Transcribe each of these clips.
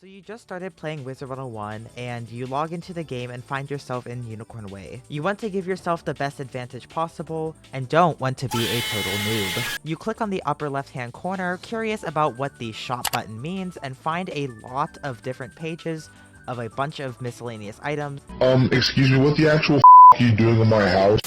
So you just started playing Wizard101 and you log into the game and find yourself in Unicorn Way. You want to give yourself the best advantage possible and don't want to be a total noob. You click on the upper left hand corner, curious about what the shop button means, and find a lot of different pages of a bunch of miscellaneous items. Excuse me, what the actual are you doing in my house?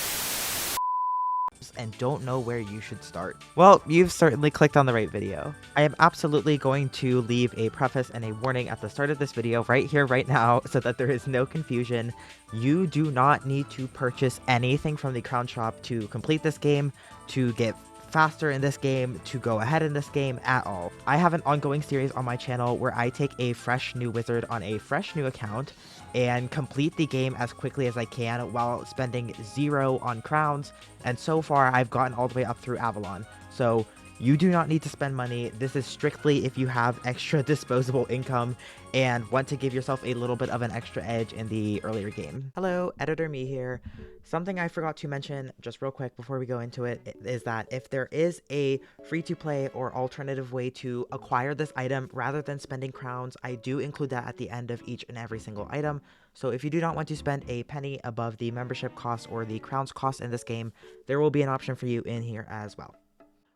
And don't know where you should start. Well, you've certainly clicked on the right video. I am absolutely going to leave a preface and a warning at the start of this video right here, right now, so that there is no confusion. You do not need to purchase anything from the Crown Shop to complete this game, to get faster in this game, to go ahead in this game at all. I have an ongoing series on my channel where I take a fresh new wizard on a fresh new account and complete the game as quickly as I can while spending 0 on crowns, and so far I've gotten all the way up through Avalon. So you do not need to spend money. This is strictly if you have extra disposable income and want to give yourself a little bit of an extra edge in the earlier game. Hello, Editor Me here. Something I forgot to mention just real quick before we go into it is that if there is a free-to-play or alternative way to acquire this item rather than spending crowns, I do include that at the end of each and every single item. So if you do not want to spend a penny above the membership cost or the crowns cost in this game, there will be an option for you in here as well.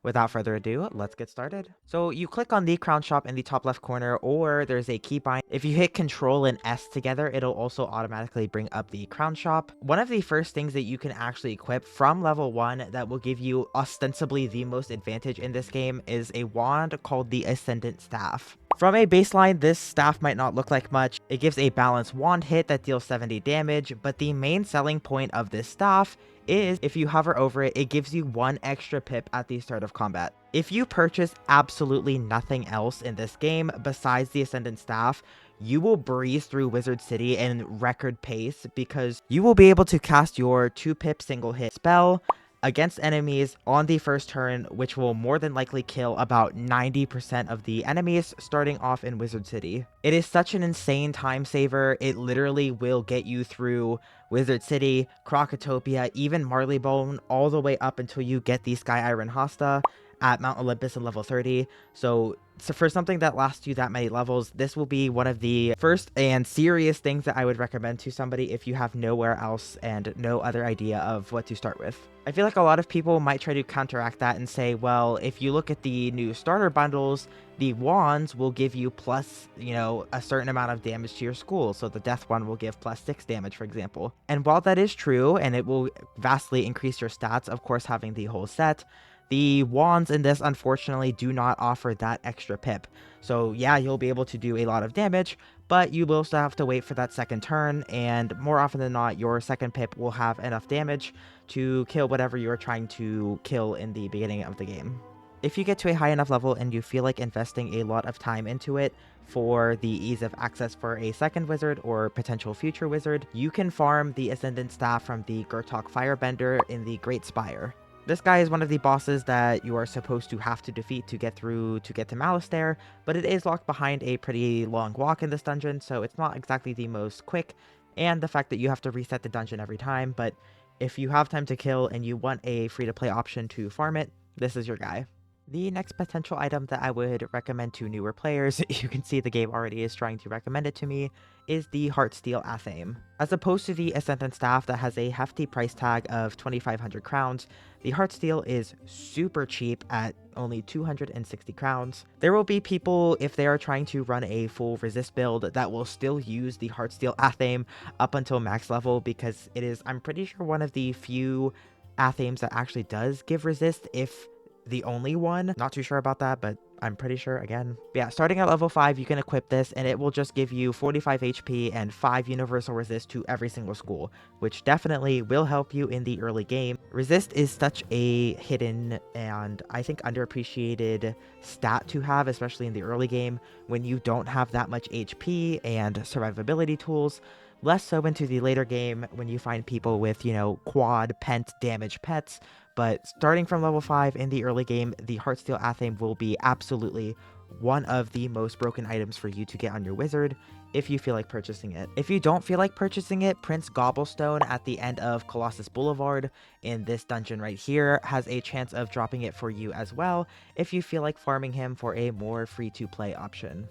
Without further ado, let's get started. So you click on the Crown Shop in the top left corner, or there's a keybind. If you hit Control and S together, it'll also automatically bring up the Crown Shop. One of the first things that you can actually equip from level 1 that will give you ostensibly the most advantage in this game is a wand called the Ascendant Staff. From a baseline, this staff might not look like much. It gives a balanced wand hit that deals 70 damage, but the main selling point of this staff is if you hover over it, it gives you 1 extra pip at the start of combat. If you purchase absolutely nothing else in this game besides the Ascendant Staff, you will breeze through Wizard City in record pace because you will be able to cast your 2 pip single hit spell against enemies on the first turn, which will more than likely kill about 90% of the enemies starting off in Wizard City. It is such an insane time saver. It literally will get you through Wizard City, Krokotopia, even Marleybone, all the way up until you get the Sky Iron Hosta at Mount Olympus in level 30. So for something that lasts you that many levels, this will be one of the first and serious things that I would recommend to somebody if you have nowhere else and no other idea of what to start with. I feel like a lot of people might try to counteract that and say, well, if you look at the new starter bundles, the wands will give you plus, a certain amount of damage to your school. So the death one will give plus 6 damage, for example. And while that is true, and it will vastly increase your stats, of course, having the whole set, the wands in this unfortunately do not offer that extra pip. So yeah, you'll be able to do a lot of damage, but you will still have to wait for that second turn, and more often than not, your second pip will have enough damage to kill whatever you are trying to kill in the beginning of the game. If you get to a high enough level and you feel like investing a lot of time into it for the ease of access for a second wizard or potential future wizard, you can farm the Ascendant Staff from the Gurtok Firebender in the Great Spire. This guy is one of the bosses that you are supposed to have to defeat to get to Malastare, but it is locked behind a pretty long walk in this dungeon, so it's not exactly the most quick, and the fact that you have to reset the dungeon every time, but if you have time to kill and you want a free-to-play option to farm it, this is your guy. The next potential item that I would recommend to newer players, you can see the game already is trying to recommend it to me, is the Heartsteel Athame. As opposed to the Ascendant Staff that has a hefty price tag of 2,500 crowns, the Heartsteel is super cheap at only 260 crowns. There will be people, if they are trying to run a full resist build, that will still use the Heartsteel Athame up until max level because it is, I'm pretty sure, one of the few Athames that actually does give resist, if the only one. Not too sure about that, but I'm pretty sure again. But yeah, starting at level 5, you can equip this and it will just give you 45 HP and 5 universal resist to every single school, which definitely will help you in the early game. Resist is such a hidden and I think underappreciated stat to have, especially in the early game when you don't have that much HP and survivability tools. Less so into the later game when you find people with, quad pent damage pets. But starting from level 5 in the early game, the Heartsteel Athame will be absolutely one of the most broken items for you to get on your wizard if you feel like purchasing it. If you don't feel like purchasing it, Prince Gobblestone at the end of Colossus Boulevard in this dungeon right here has a chance of dropping it for you as well if you feel like farming him for a more free-to-play option.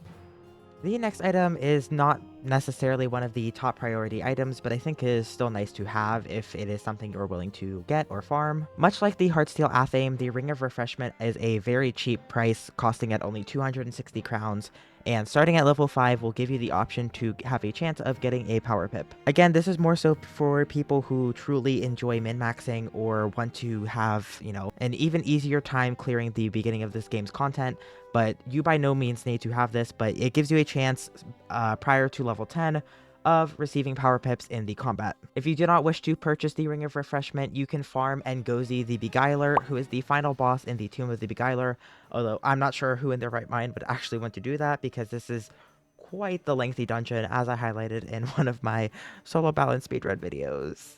The next item is not necessarily one of the top priority items, but I think is still nice to have if it is something you're willing to get or farm. Much like the Heartsteel Athame, the Ring of Refreshment is a very cheap price, costing at only 260 crowns, and starting at level 5 will give you the option to have a chance of getting a power pip. Again, this is more so for people who truly enjoy min-maxing or want to have, an even easier time clearing the beginning of this game's content, but you by no means need to have this, but it gives you a chance prior to level 10 of receiving power pips in the combat. If you do not wish to purchase the Ring of Refreshment, you can farm Ngozi the Beguiler, who is the final boss in the Tomb of the Beguiler, although I'm not sure who in their right mind would actually want to do that, because this is quite the lengthy dungeon, as I highlighted in one of my solo balance speedrun videos.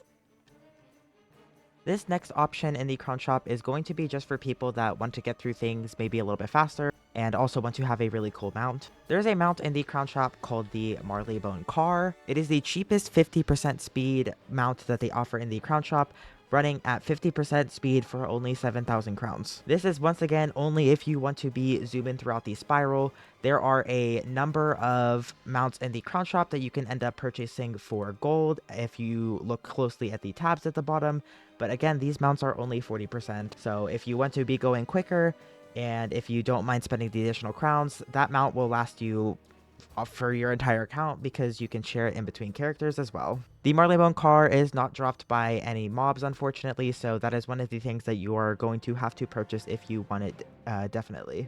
This next option in the crown shop is going to be just for people that want to get through things maybe a little bit faster and also want to have a really cool mount. There's a mount in the crown shop called the Marleybone Car. It is the cheapest 50% speed mount that they offer in the crown shop, running at 50% speed for only 7,000 crowns. This is once again only if you want to be zooming throughout the spiral. There are a number of mounts in the crown shop that you can end up purchasing for gold if you look closely at the tabs at the bottom. But again, these mounts are only 40%. So if you want to be going quicker, and if you don't mind spending the additional crowns, that mount will last you for your entire account because you can share it in between characters as well. The Marleybone car is not dropped by any mobs, unfortunately, so that is one of the things that you are going to have to purchase if you want it, definitely.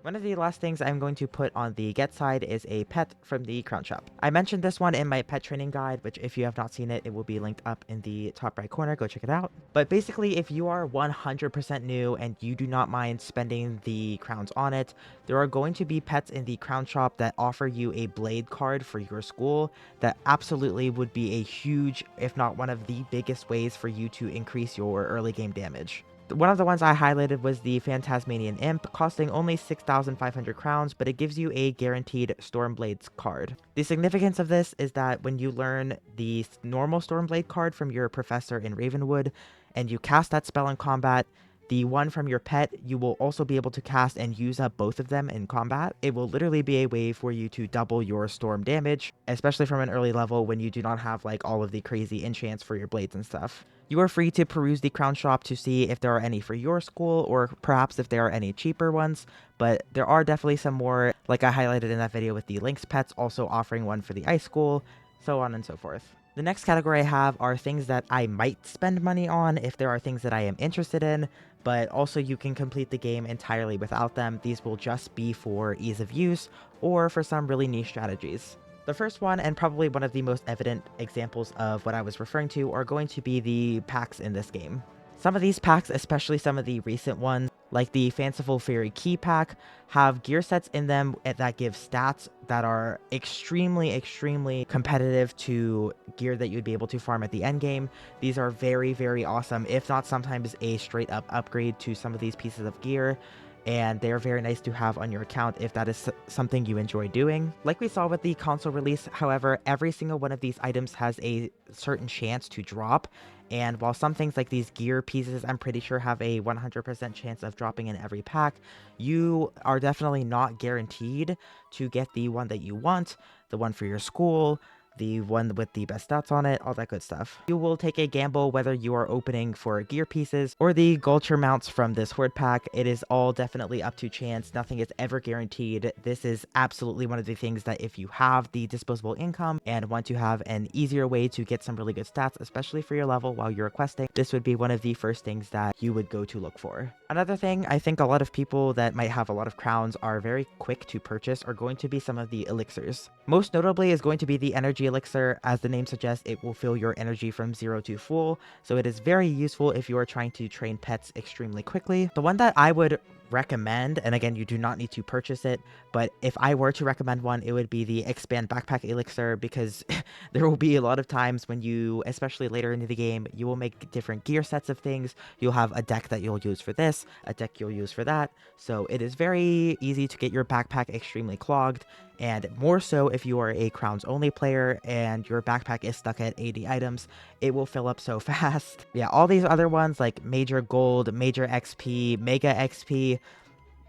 One of the last things I'm going to put on the get side is a pet from the crown shop. I mentioned this one in my pet training guide, which if you have not seen it, it will be linked up in the top right corner. Go check it out. But basically, if you are 100% new and you do not mind spending the crowns on it, there are going to be pets in the crown shop that offer you a blade card for your school that absolutely would be a huge, if not one of the biggest ways for you to increase your early game damage. One of the ones I highlighted was the Phantasmanian Imp, costing only 6,500 crowns, but it gives you a guaranteed Stormblades card. The significance of this is that when you learn the normal Stormblade card from your professor in Ravenwood, and you cast that spell in combat, the one from your pet, you will also be able to cast and use up both of them in combat. It will literally be a way for you to double your storm damage, especially from an early level when you do not have like all of the crazy enchants for your blades and stuff. You are free to peruse the crown shop to see if there are any for your school or perhaps if there are any cheaper ones, but there are definitely some more, like I highlighted in that video with the Lynx pets also offering one for the ice school, so on and so forth. The next category I have are things that I might spend money on if there are things that I am interested in, but also you can complete the game entirely without them. These will just be for ease of use or for some really niche strategies. The first one, and probably one of the most evident examples of what I was referring to, are going to be the packs in this game. Some of these packs, especially some of the recent ones, like the Fanciful Fairy Key pack, have gear sets in them that give stats that are extremely competitive to gear that you'd be able to farm at the end game. These are very awesome, if not sometimes a straight up upgrade to some of these pieces of gear, and they are very nice to have on your account if that is something you enjoy doing. Like we saw with the console release, however, every single one of these items has a certain chance to drop, and while some things like these gear pieces I'm pretty sure have a 100% chance of dropping in every pack, you are definitely not guaranteed to get the one that you want, the one for your school, the one with the best stats on it, all that good stuff. You will take a gamble whether you are opening for gear pieces or the Gulcher mounts from this horde pack. It is all definitely up to chance. Nothing is ever guaranteed. This is absolutely one of the things that if you have the disposable income and want to have an easier way to get some really good stats, especially for your level while you're questing, this would be one of the first things that you would go to look for. Another thing I think a lot of people that might have a lot of crowns are very quick to purchase are going to be some of the elixirs. Most notably is going to be the energy elixir. As the name suggests, it will fill your energy from 0 to full, so it is very useful if you are trying to train pets extremely quickly. The one that I would recommend, and again, you do not need to purchase it, but if I were to recommend one, it would be the expand backpack elixir, because there will be a lot of times when you, especially later into the game, you will make different gear sets of things. You'll have a deck that you'll use for this, a deck you'll use for that, so it is very easy to get your backpack extremely clogged, and more so if you are a crowns only player and your backpack is stuck at 80 items, it will fill up so fast. Yeah, all these other ones like major gold, major XP, mega XP,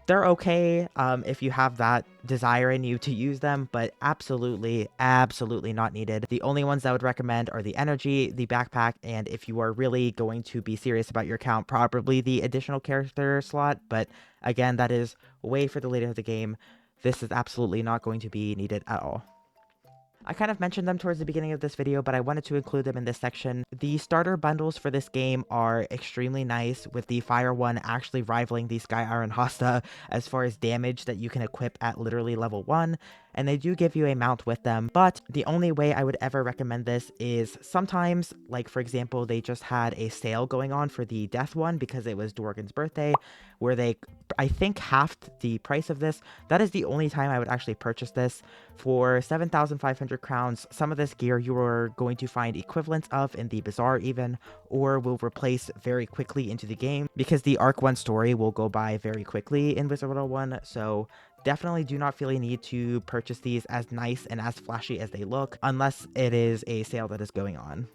They're okay if you have that desire in you to use them, but absolutely, absolutely not needed. The only ones I would recommend are the energy, the backpack, and if you are really going to be serious about your account, probably the additional character slot. But again, that is way for the later of the game. This is absolutely not going to be needed at all. I kind of mentioned them towards the beginning of this video, but I wanted to include them in this section. The starter bundles for this game are extremely nice, with the fire one actually rivaling the Sky Iron Hosta as far as damage that you can equip at literally level 1, and they do give you a mount with them, but the only way I would ever recommend this is sometimes, like for example, they just had a sale going on for the death one because it was Dorgan's birthday, where they, I think, halved the price of this. That is the only time I would actually purchase this. For 7,500 crowns, some of this gear you are going to find equivalents of in the bazaar even, or will replace very quickly into the game, because the Arc 1 story will go by very quickly in Wizard101, so definitely do not feel a need to purchase these as nice and as flashy as they look, unless it is a sale that is going on.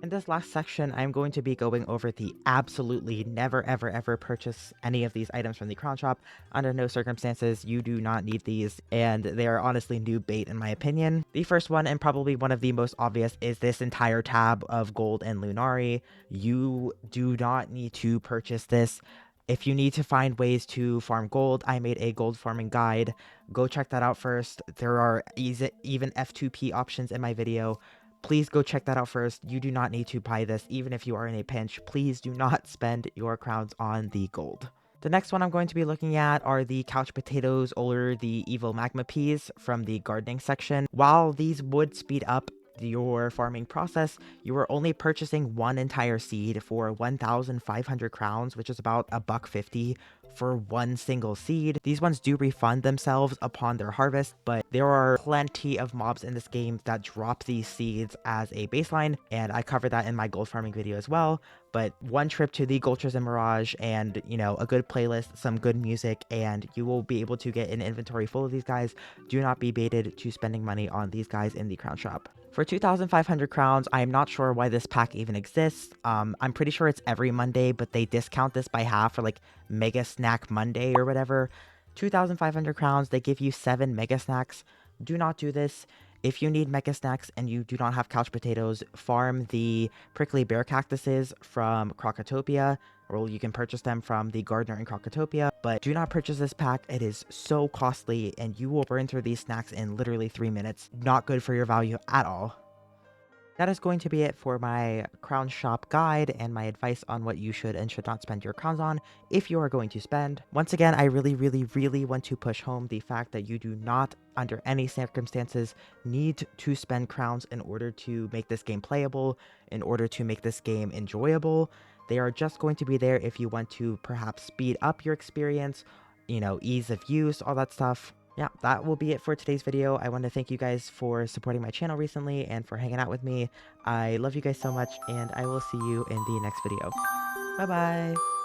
In this last section, I'm going to be going over the absolutely never ever ever purchase any of these items from the crown shop. Under no circumstances, you do not need these, and they are honestly new bait in my opinion. The first one, and probably one of the most obvious, is this entire tab of gold and Lunari. You do not need to purchase this. If you need to find ways to farm gold, I made a gold farming guide. Go check that out first. There are even F2P options in my video. Please go check that out first. You do not need to buy this, even if you are in a pinch. Please do not spend your crowns on the gold. The next one I'm going to be looking at are the couch potatoes, or the evil magma peas from the gardening section. While these would speed up your farming process, you are only purchasing one entire seed for 1,500 crowns, which is about $1.50 for one single seed. These ones do refund themselves upon their harvest, but there are plenty of mobs in this game that drop these seeds as a baseline, and I covered that in my gold farming video as well. But one trip to the Gulchers and Mirage and, you know, a good playlist, some good music, and you will be able to get an inventory full of these guys. Do not be baited to spending money on these guys in the crown shop. For 2,500 crowns, I am not sure why this pack even exists. I'm pretty sure it's every Monday, but they discount this by half for like Mega Snack Monday or whatever. 2,500 crowns, they give you 7 Mega Snacks. Do not do this. If you need Mega Snacks and you do not have couch potatoes, farm the prickly bear cactuses from Crocotopia, or you can purchase them from the gardener in Crocotopia, but do not purchase this pack. It is so costly and you will burn through these snacks in literally 3 minutes. Not good for your value at all. That is going to be it for my crown shop guide and my advice on what you should and should not spend your crowns on if you are going to spend. Once again, I really want to push home the fact that you do not, under any circumstances, need to spend crowns in order to make this game playable, in order to make this game enjoyable. They are just going to be there if you want to perhaps speed up your experience, you know, ease of use, all that stuff. Yeah, that will be it for today's video. I want to thank you guys for supporting my channel recently and for hanging out with me. I love you guys so much, and I will see you in the next video. Bye-bye!